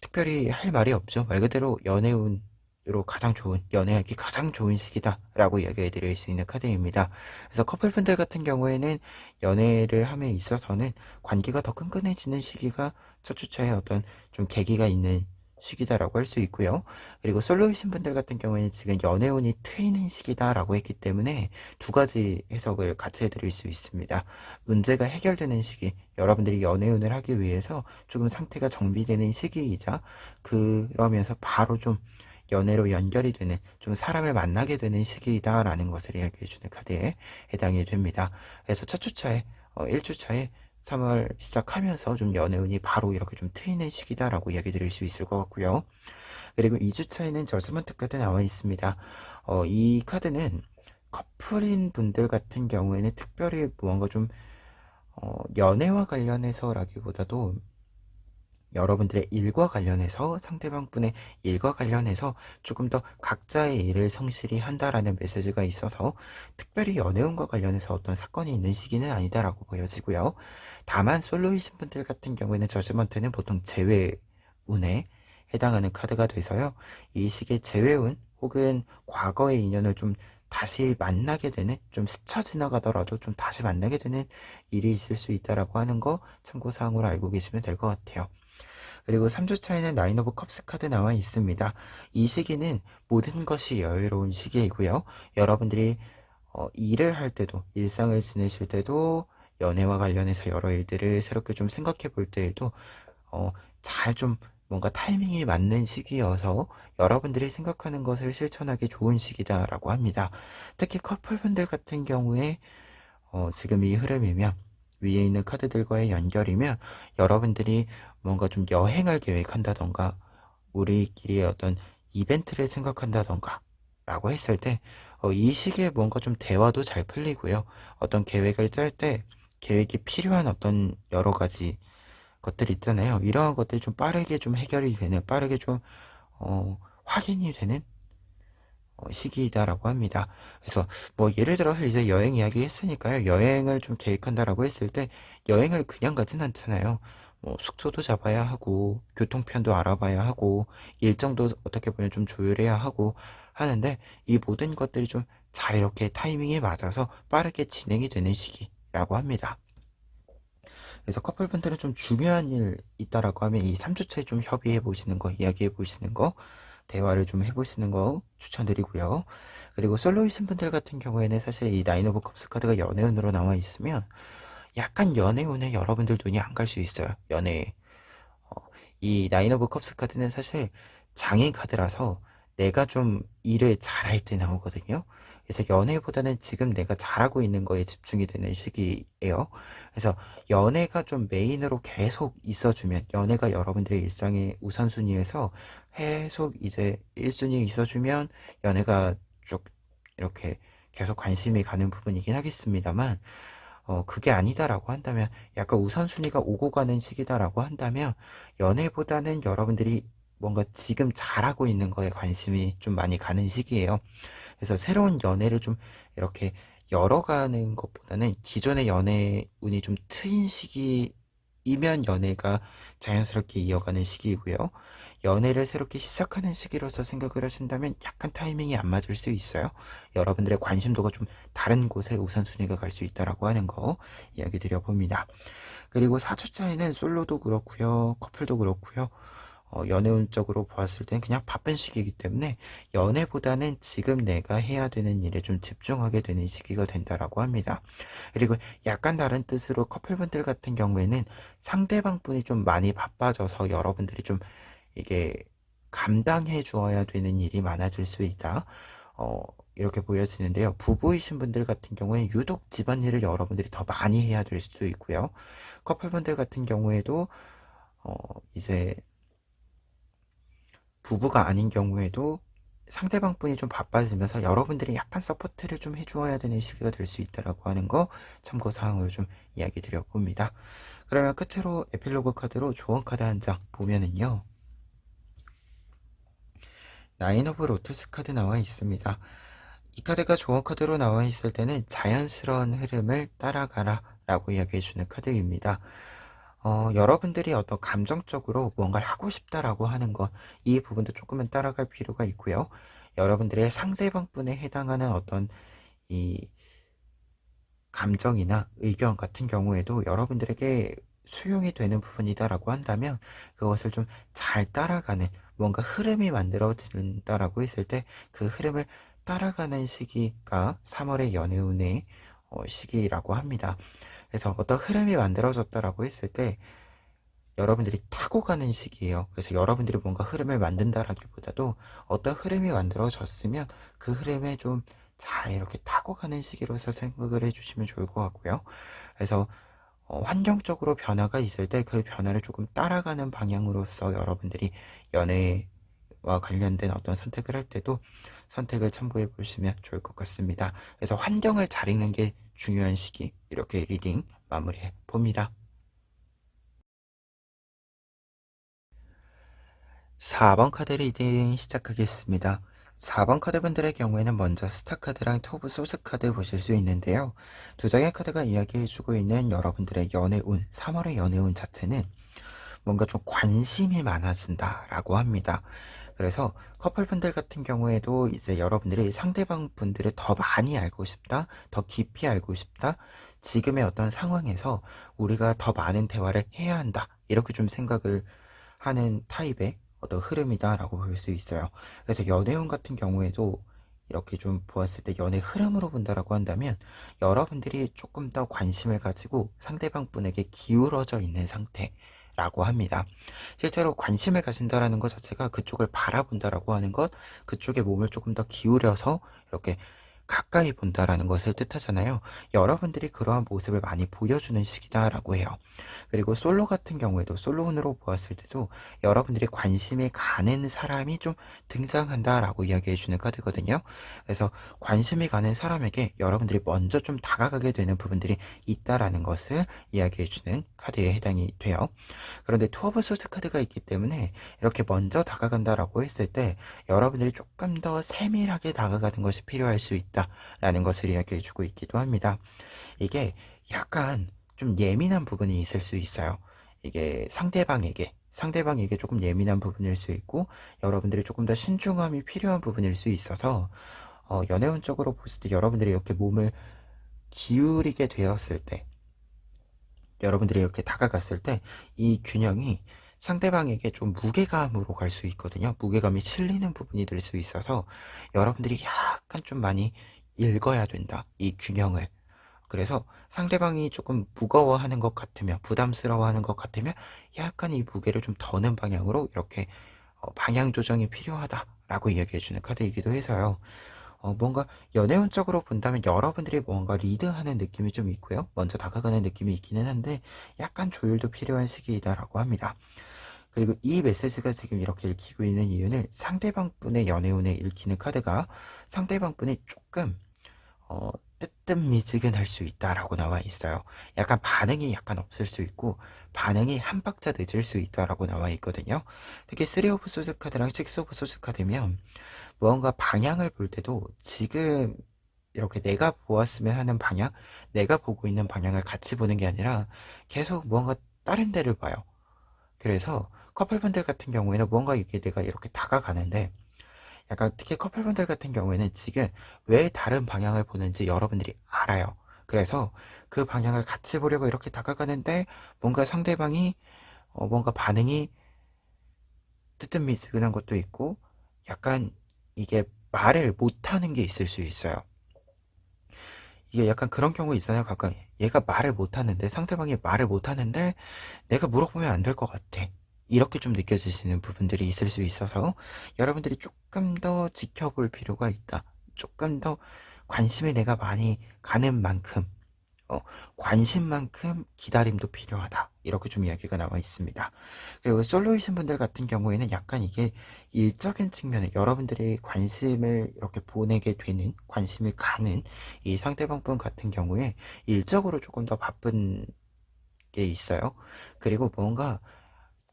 특별히 할 말이 없죠. 말 그대로 연애운으로 가장 좋은, 연애하기 가장 좋은 시기다라고 이야기해 드릴 수 있는 카드입니다. 그래서 커플분들 같은 경우에는 연애를 함에 있어서는 관계가 더 끈끈해지는 시기가 첫 주차에 어떤 좀 계기가 있는 시기다라고 할 수 있고요. 그리고 솔로이신 분들 같은 경우에는 지금 연애운이 트이는 시기다라고 했기 때문에 두 가지 해석을 같이 해드릴 수 있습니다. 문제가 해결되는 시기, 여러분들이 연애운을 하기 위해서 조금 상태가 정비되는 시기이자 그러면서 바로 좀 연애로 연결이 되는 좀 사람을 만나게 되는 시기이다라는 것을 이야기해주는 카드에 해당이 됩니다. 그래서 첫 주차에 1주차에 3월 시작하면서 좀 연애운이 바로 이렇게 좀 트이는 시기다라고 이야기 드릴 수 있을 것 같고요. 그리고 2주차에는 저지먼트 카드 나와 있습니다. 이 카드는 커플인 분들 같은 경우에는 특별히 무언가 좀 연애와 관련해서라기보다도 여러분들의 일과 관련해서 상대방 분의 일과 관련해서 조금 더 각자의 일을 성실히 한다라는 메시지가 있어서 특별히 연애운과 관련해서 어떤 사건이 있는 시기는 아니다라고 보여지고요. 다만 솔로이신 분들 같은 경우에는 저지먼트는 보통 재회운에 해당하는 카드가 돼서요. 이 시기에 재회운 혹은 과거의 인연을 좀 다시 만나게 되는, 좀 스쳐 지나가더라도 좀 다시 만나게 되는 일이 있을 수 있다라고 하는 거 참고사항으로 알고 계시면 될 것 같아요. 그리고 3주차에는 나인 오브 컵스 카드 나와 있습니다. 이 시기는 모든 것이 여유로운 시기이고요. 여러분들이 일을 할 때도, 일상을 지내실 때도, 연애와 관련해서 여러 일들을 새롭게 좀 생각해 볼 때에도 잘 좀 뭔가 타이밍이 맞는 시기여서 여러분들이 생각하는 것을 실천하기 좋은 시기다라고 합니다. 특히 커플분들 같은 경우에 지금 이 흐름이면 위에 있는 카드들과의 연결이면 여러분들이 뭔가 좀 여행을 계획한다던가 우리끼리의 어떤 이벤트를 생각한다던가 라고 했을 때 이 시기에 뭔가 좀 대화도 잘 풀리고요. 어떤 계획을 짤 때 계획이 필요한 어떤 여러 가지 것들 있잖아요. 이러한 것들이 좀 빠르게 좀 해결이 되는, 빠르게 좀 확인이 되는 시기이다라고 합니다. 그래서 뭐 예를 들어서 이제 여행 이야기 했으니까요. 여행을 좀 계획한다라고 했을 때 여행을 그냥 가진 않잖아요. 뭐 숙소도 잡아야 하고 교통편도 알아봐야 하고 일정도 어떻게 보면 좀 조율해야 하고 하는데 이 모든 것들이 좀 잘 이렇게 타이밍에 맞아서 빠르게 진행이 되는 시기라고 합니다. 그래서 커플분들은 좀 중요한 일 있다라고 하면 이 3주차에 좀 협의해 보시는 거, 이야기해 보시는 거, 대화를 좀 해보시는 거 추천드리고요. 그리고 솔로이신 분들 같은 경우에는 사실 이 나인 오브 컵스 카드가 연애운으로 나와 있으면 약간 연애운에 여러분들 눈이 안 갈 수 있어요. 연애에. 어, 이 나인 오브 컵스 카드는 사실 장애 카드라서 내가 좀 일을 잘할 때 나오거든요. 그래서 연애보다는 지금 내가 잘하고 있는 거에 집중이 되는 시기예요. 그래서 연애가 좀 메인으로 계속 있어주면 연애가 여러분들의 일상의 우선순위에서 계속 이제 1순위에 있어주면 연애가 쭉 이렇게 계속 관심이 가는 부분이긴 하겠습니다만 그게 아니다라고 한다면 약간 우선순위가 오고 가는 시기다라고 한다면 연애보다는 여러분들이 뭔가 지금 잘하고 있는 거에 관심이 좀 많이 가는 시기예요. 그래서 새로운 연애를 좀 이렇게 열어가는 것보다는 기존의 연애 운이 좀 트인 시기이면 연애가 자연스럽게 이어가는 시기이고요. 연애를 새롭게 시작하는 시기로서 생각을 하신다면 약간 타이밍이 안 맞을 수 있어요. 여러분들의 관심도가 좀 다른 곳에 우선순위가 갈 수 있다라고 하는 거 이야기 드려봅니다. 그리고 4주차에는 솔로도 그렇고요. 커플도 그렇고요. 연애운적으로 보았을 땐 그냥 바쁜 시기이기 때문에 연애보다는 지금 내가 해야 되는 일에 좀 집중하게 되는 시기가 된다라고 합니다. 그리고 약간 다른 뜻으로 커플분들 같은 경우에는 상대방 분이 좀 많이 바빠져서 여러분들이 좀 이게 감당해 주어야 되는 일이 많아질 수 있다. 어, 이렇게 보여지는데요. 부부이신 분들 같은 경우에 유독 집안일을 여러분들이 더 많이 해야 될 수도 있고요. 커플분들 같은 경우에도 어, 이제 부부가 아닌 경우에도 상대방 분이 좀 바빠지면서 여러분들이 약간 서포트를 좀 해주어야 되는 시기가 될 수 있다라고 하는 거 참고사항으로 좀 이야기 드려봅니다. 그러면 끝으로 에필로그 카드로 조언 카드 한 장 보면은요. 나인 오브 로투스 카드 나와 있습니다. 이 카드가 조언 카드로 나와 있을 때는 자연스러운 흐름을 따라가라 라고 이야기해주는 카드입니다. 여러분들이 어떤 감정적으로 뭔가를 하고 싶다라고 하는 것, 이 부분도 조금은 따라갈 필요가 있고요. 여러분들의 상대방 분에 해당하는 어떤 이 감정이나 의견 같은 경우에도 여러분들에게 수용이 되는 부분이다라고 한다면 그것을 좀 잘 따라가는 뭔가 흐름이 만들어진다라고 했을 때 그 흐름을 따라가는 시기가 3월의 연애운의 시기라고 합니다. 그래서 어떤 흐름이 만들어졌다라고 했을 때 여러분들이 타고 가는 시기예요. 그래서 여러분들이 뭔가 흐름을 만든다라기보다도 어떤 흐름이 만들어졌으면 그 흐름에 좀 잘 이렇게 타고 가는 시기로서 생각을 해주시면 좋을 것 같고요. 그래서 환경적으로 변화가 있을 때 그 변화를 조금 따라가는 방향으로서 여러분들이 연애와 관련된 어떤 선택을 할 때도 선택을 참고해 보시면 좋을 것 같습니다. 그래서 환경을 잘 읽는 게 중요한 시기, 이렇게 리딩 마무리해 봅니다. 4번 카드 리딩 시작하겠습니다. 4번 카드분들의 경우에는 먼저 스타카드랑 토브 소스 카드 보실 수 있는데요. 두 장의 카드가 이야기해주고 있는 여러분들의 연애운, 3월의 연애운 자체는 뭔가 좀 관심이 많아진다라고 합니다. 그래서 커플분들 같은 경우에도 이제 여러분들이 상대방 분들을 더 많이 알고 싶다, 더 깊이 알고 싶다, 지금의 어떤 상황에서 우리가 더 많은 대화를 해야 한다, 이렇게 좀 생각을 하는 타입의 어떤 흐름이다라고 볼 수 있어요. 그래서 연애운 같은 경우에도 이렇게 좀 보았을 때 연애 흐름으로 본다라고 한다면 여러분들이 조금 더 관심을 가지고 상대방 분에게 기울어져 있는 상태 라고 합니다. 실제로 관심을 가진다라는 것 자체가 그쪽을 바라본다라고 하는 것, 그쪽에 몸을 조금 더 기울여서 이렇게 가까이 본다라는 것을 뜻하잖아요. 여러분들이 그러한 모습을 많이 보여주는 시기다라고 해요. 그리고 솔로 같은 경우에도 솔로운으로 보았을 때도 여러분들이 관심이 가는 사람이 좀 등장한다라고 이야기해 주는 카드거든요. 그래서 관심이 가는 사람에게 여러분들이 먼저 좀 다가가게 되는 부분들이 있다라는 것을 이야기해 주는 카드에 해당이 돼요. 그런데 투 오브 소스 카드가 있기 때문에 이렇게 먼저 다가간다라고 했을 때 여러분들이 조금 더 세밀하게 다가가는 것이 필요할 수 있다라는 것을 이야기해 주고 있기도 합니다. 이게 약간 좀 예민한 부분이 있을 수 있어요. 이게 상대방에게 조금 예민한 부분일 수 있고 여러분들이 조금 더 신중함이 필요한 부분일 수 있어서 연애운적으로 봤을 때 여러분들이 이렇게 몸을 기울이게 되었을 때 여러분들이 이렇게 다가갔을 때 이 균형이 상대방에게 좀 무게감으로 갈 수 있거든요. 무게감이 실리는 부분이 될 수 있어서 여러분들이 약간 좀 많이 읽어야 된다. 이 균형을. 그래서 상대방이 조금 무거워하는 것 같으면 부담스러워하는 것 같으면 약간 이 무게를 좀 더는 방향으로 이렇게 방향 조정이 필요하다라고 이야기해 주는 카드이기도 해서요. 뭔가 연애운적으로 본다면 여러분들이 뭔가 리드하는 느낌이 좀 있고요. 먼저 다가가는 느낌이 있기는 한데 약간 조율도 필요한 시기이다라고 합니다. 그리고 이 메시지가 지금 이렇게 읽히고 있는 이유는 상대방 분의 연애운에 읽히는 카드가 상대방 분이 조금 어, 뜨뜻미지근할 수 있다라고 나와 있어요. 약간 반응이 약간 없을 수 있고 반응이 한 박자 늦을 수 있다라고 나와 있거든요. 특히 3 오브 소스 카드랑 6 오브 소스 카드면 무언가 방향을 볼 때도 지금 이렇게 내가 보았으면 하는 방향, 내가 보고 있는 방향을 같이 보는 게 아니라 계속 무언가 다른 데를 봐요. 그래서 커플분들 같은 경우에는 무언가 이게 내가 이렇게 다가가는데 약간 특히 커플분들 같은 경우에는 지금 왜 다른 방향을 보는지 여러분들이 알아요. 그래서 그 방향을 같이 보려고 이렇게 다가가는데 뭔가 상대방이 뭔가 반응이 뜨뜻미지근한 것도 있고 약간 이게 말을 못하는 게 있을 수 있어요. 이게 약간 그런 경우 있잖아요. 가끔 얘가 말을 못하는데 상대방이 말을 못하는데 내가 물어보면 안 될 것 같아. 이렇게 좀 느껴지시는 부분들이 있을 수 있어서 여러분들이 조금 더 지켜볼 필요가 있다. 조금 더 관심이 내가 많이 가는 만큼 어, 관심만큼 기다림도 필요하다. 이렇게 좀 이야기가 나와 있습니다. 그리고 솔로이신 분들 같은 경우에는 약간 이게 일적인 측면에 여러분들이 관심을 이렇게 보내게 되는, 관심이 가는 이 상대방 분 같은 경우에 일적으로 조금 더 바쁜 게 있어요. 그리고 뭔가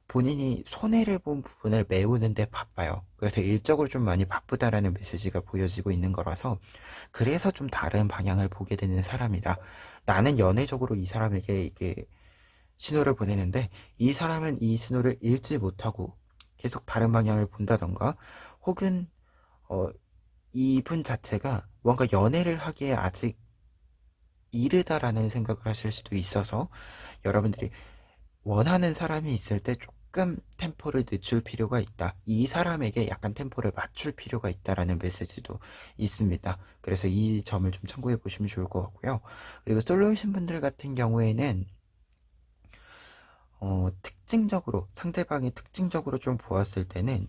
본인이 손해를 본 부분을 메우는데 바빠요. 그래서 일적으로 좀 많이 바쁘다라는 메시지가 보여지고 있는 거라서 그래서 좀 다른 방향을 보게 되는 사람이다. 나는 연애적으로 이 사람에게 이게 신호를 보내는데 이 사람은 이 신호를 읽지 못하고 계속 다른 방향을 본다던가 혹은 어, 이분 자체가 뭔가 연애를 하기에 아직 이르다라는 생각을 하실 수도 있어서 여러분들이 원하는 사람이 있을 때 조금 템포를 늦출 필요가 있다. 이 사람에게 약간 템포를 맞출 필요가 있다라는 메시지도 있습니다. 그래서 이 점을 좀 참고해 보시면 좋을 것 같고요. 그리고 솔로이신 분들 같은 경우에는 특징적으로 상대방이 특징적으로 좀 보았을 때는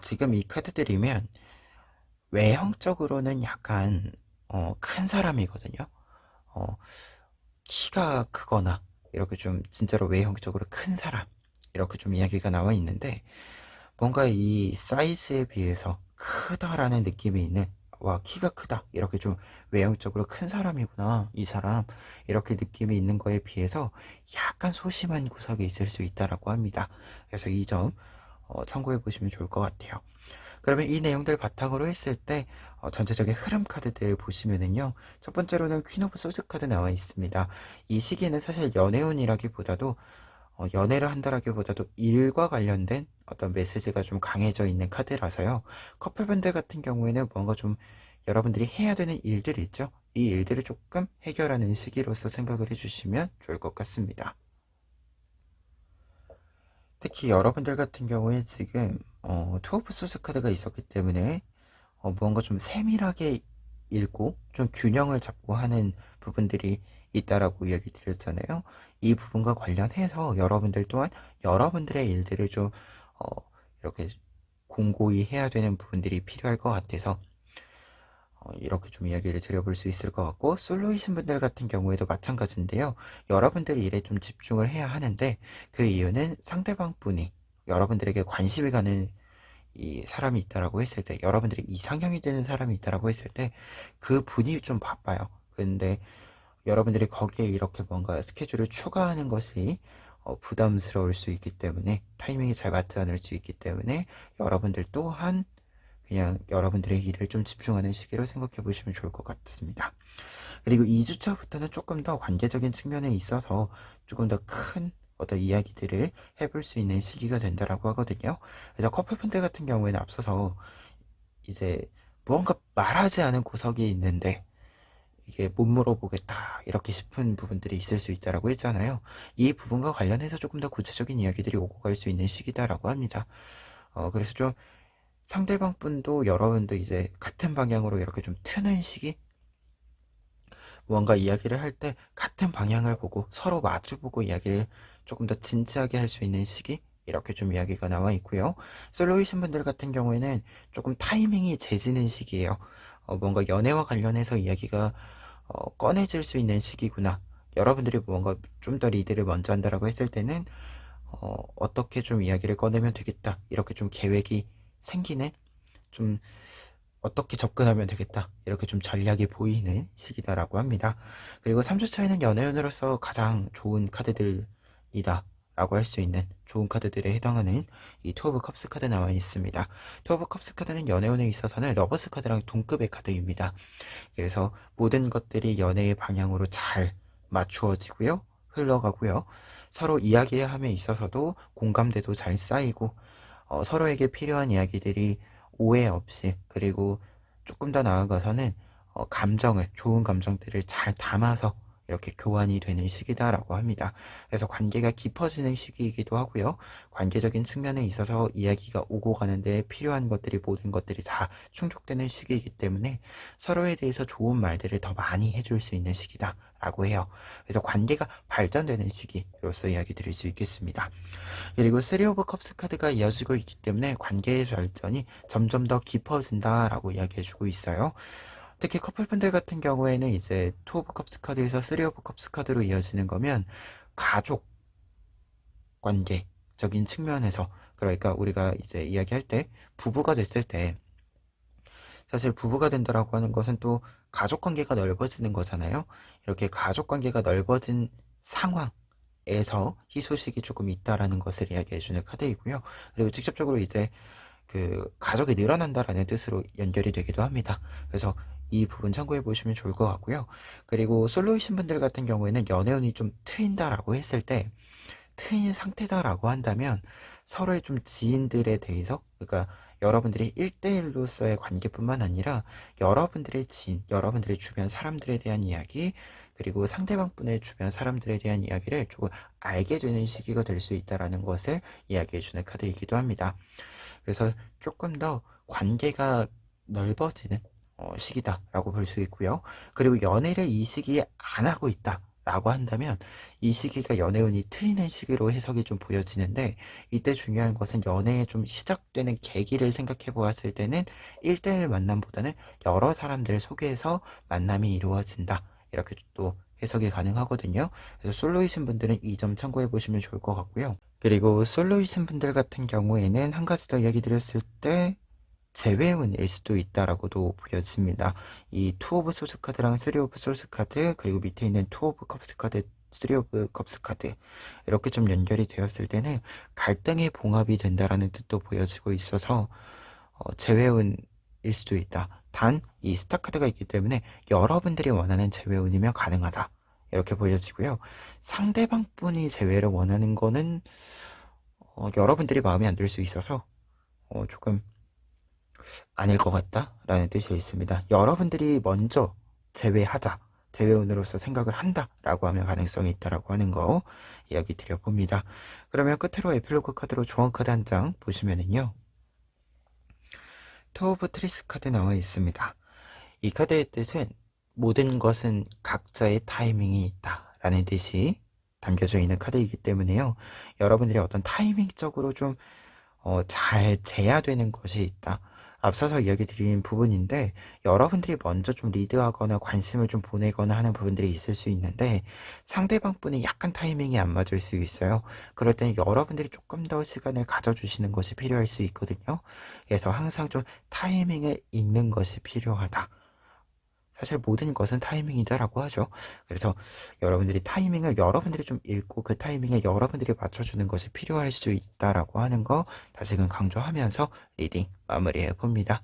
지금 이 카드들이면 외형적으로는 약간 큰 사람이거든요. 어, 키가 크거나 이렇게 좀 진짜로 외형적으로 큰 사람 이렇게 좀 이야기가 나와 있는데 뭔가 이 사이즈에 비해서 크다라는 느낌이 있는 와 키가 크다 이렇게 좀 외형적으로 큰 사람이구나 이 사람 이렇게 느낌이 있는 거에 비해서 약간 소심한 구석이 있을 수 있다라고 합니다. 그래서 이 점 참고해 보시면 좋을 것 같아요. 그러면 이 내용들 바탕으로 했을 때 전체적인 흐름 카드들 보시면은요. 첫 번째로는 퀸 오브 소드 카드 나와 있습니다. 이 시기에는 사실 연애운이라기보다도 연애를 한다라기보다도 일과 관련된 어떤 메시지가 좀 강해져 있는 카드라서요. 커플분들 같은 경우에는 뭔가 좀 여러분들이 해야 되는 일들이 있죠. 이 일들을 조금 해결하는 시기로서 생각을 해주시면 좋을 것 같습니다. 특히 여러분들 같은 경우에 지금 투 오브 소스 카드가 있었기 때문에 무언가 좀 세밀하게 읽고 좀 균형을 잡고 하는 부분들이 있다라고 이야기 드렸잖아요. 이 부분과 관련해서 여러분들 또한 여러분들의 일들을 좀 어, 이렇게 공고히 해야 되는 부분들이 필요할 것 같아서 이렇게 좀 이야기를 드려볼 수 있을 것 같고, 솔로이신 분들 같은 경우에도 마찬가지인데요. 여러분들이 일에 좀 집중을 해야 하는데, 그 이유는 상대방 분이 여러분들에게 관심이 가는 이 사람이 있다라고 했을 때, 여러분들이 이상형이 되는 사람이 있다라고 했을 때, 그 분이 좀 바빠요. 근데 여러분들이 거기에 이렇게 뭔가 스케줄을 추가하는 것이 부담스러울 수 있기 때문에, 타이밍이 잘 맞지 않을 수 있기 때문에, 여러분들 또한 그냥 여러분들의 일을 좀 집중하는 시기로 생각해 보시면 좋을 것 같습니다. 그리고 2주차부터는 조금 더 관계적인 측면에 있어서 조금 더 큰 어떤 이야기들을 해볼 수 있는 시기가 된다라고 하거든요. 그래서 커플분들 같은 경우에는 앞서서 이제 무언가 말하지 않은 구석이 있는데 이게 못 물어보겠다 이렇게 싶은 부분들이 있을 수 있다라고 했잖아요. 이 부분과 관련해서 조금 더 구체적인 이야기들이 오고 갈 수 있는 시기다라고 합니다. 그래서 좀 상대방 분도 여러분도 이제 같은 방향으로 이렇게 좀 트는 시기? 무언가 이야기를 할 때 같은 방향을 보고 서로 마주보고 이야기를 조금 더 진지하게 할 수 있는 시기? 이렇게 좀 이야기가 나와 있고요. 솔로이신 분들 같은 경우에는 조금 타이밍이 재지는 시기예요. 뭔가 연애와 관련해서 이야기가 꺼내질 수 있는 시기구나. 여러분들이 뭔가 좀 더 리드를 먼저 한다라고 했을 때는 어떻게 좀 이야기를 꺼내면 되겠다. 이렇게 좀 계획이 생기는, 좀 어떻게 접근하면 되겠다. 이렇게 좀 전략이 보이는 시기다라고 합니다. 그리고 3주 차에는 연애운으로서 가장 좋은 카드들이다 라고 할 수 있는 좋은 카드들에 해당하는 이 투 오브 컵스 카드 나와 있습니다. 투 오브 컵스 카드는 연애운에 있어서는 러버스 카드랑 동급의 카드입니다. 그래서 모든 것들이 연애의 방향으로 잘 맞추어지고요. 흘러가고요. 서로 이야기를 함에 있어서도 공감대도 잘 쌓이고 서로에게 필요한 이야기들이 오해 없이, 그리고 조금 더 나아가서는 감정을, 좋은 감정들을 잘 담아서 이렇게 교환이 되는 시기다라고 합니다. 그래서 관계가 깊어지는 시기이기도 하고요. 관계적인 측면에 있어서 이야기가 오고 가는데 필요한 것들이, 모든 것들이 다 충족되는 시기이기 때문에 서로에 대해서 좋은 말들을 더 많이 해줄 수 있는 시기다라고 해요. 그래서 관계가 발전되는 시기로서 이야기 드릴 수 있겠습니다. 그리고 3 오브 컵스 카드가 이어지고 있기 때문에 관계의 발전이 점점 더 깊어진다라고 이야기해주고 있어요. 특히 커플분들 같은 경우에는 이제 2 오브 컵스 카드에서 3 오브 컵스 카드로 이어지는 거면 가족 관계적인 측면에서, 그러니까 우리가 이제 이야기할 때 부부가 됐을 때, 사실 부부가 된다라고 하는 것은 또 가족 관계가 넓어지는 거잖아요. 이렇게 가족 관계가 넓어진 상황에서 희소식이 조금 있다라는 것을 이야기해 주는 카드이고요. 그리고 직접적으로 이제 그 가족이 늘어난다라는 뜻으로 연결이 되기도 합니다. 그래서 이 부분 참고해 보시면 좋을 것 같고요. 그리고 솔로이신 분들 같은 경우에는 연애운이 좀 트인다라고 했을 때, 트인 상태다라고 한다면 서로의 좀 지인들에 대해서, 그러니까 여러분들이 1대1로서의 관계뿐만 아니라 여러분들의 지인, 여러분들의 주변 사람들에 대한 이야기, 그리고 상대방 분의 주변 사람들에 대한 이야기를 조금 알게 되는 시기가 될 수 있다라는 것을 이야기해 주는 카드이기도 합니다. 그래서 조금 더 관계가 넓어지는 시기다라고 볼 수 있고요. 그리고 연애를 이 시기에 안 하고 있다라고 한다면 이 시기가 연애운이 트이는 시기로 해석이 좀 보여지는데, 이때 중요한 것은 연애에 좀 시작되는 계기를 생각해 보았을 때는 1대1 만남보다는 여러 사람들 속에서 만남이 이루어진다. 이렇게 또 해석이 가능하거든요. 그래서 솔로이신 분들은 이 점 참고해 보시면 좋을 것 같고요. 그리고 솔로이신 분들 같은 경우에는 한 가지 더 이야기 드렸을 때 재회운일 수도 있다라고도 보여집니다. 이 투 오브 소스 카드랑 3 오브 소스 카드, 그리고 밑에 있는 투 오브 컵스 카드, 3 오브 컵스 카드, 이렇게 좀 연결이 되었을 때는 갈등의 봉합이 된다라는 뜻도 보여지고 있어서 재회운일 수도 있다. 단 이 스타 카드가 있기 때문에 여러분들이 원하는 재회운이면 가능하다. 이렇게 보여지고요. 상대방 분이 재회를 원하는 거는 여러분들이 마음에 안 들 수 있어서 조금 아닐 것 같다라는 뜻이 있습니다. 여러분들이 먼저 제외하자, 제외운으로서 생각을 한다라고 하면 가능성이 있다라고 하는 거 이야기 드려봅니다. 그러면 끝으로 에필로그 카드로 조언 카드 한 장 보시면은요, 투 오브 트리스 카드 나와 있습니다. 이 카드의 뜻은 모든 것은 각자의 타이밍이 있다라는 뜻이 담겨져 있는 카드이기 때문에요. 여러분들이 어떤 타이밍적으로 좀 잘 재야 되는 것이 있다. 앞서서 이야기 드린 부분인데 여러분들이 먼저 좀 리드하거나 관심을 좀 보내거나 하는 부분들이 있을 수 있는데 상대방 분이 약간 타이밍이 안 맞을 수 있어요. 그럴 때는 여러분들이 조금 더 시간을 가져주시는 것이 필요할 수 있거든요. 그래서 항상 좀 타이밍을 읽는 것이 필요하다. 사실 모든 것은 타이밍이다라고 하죠. 그래서 여러분들이 타이밍을 여러분들이 좀 읽고 그 타이밍에 여러분들이 맞춰주는 것이 필요할 수 있다라고 하는 거 다시금 강조하면서 리딩 마무리해 봅니다.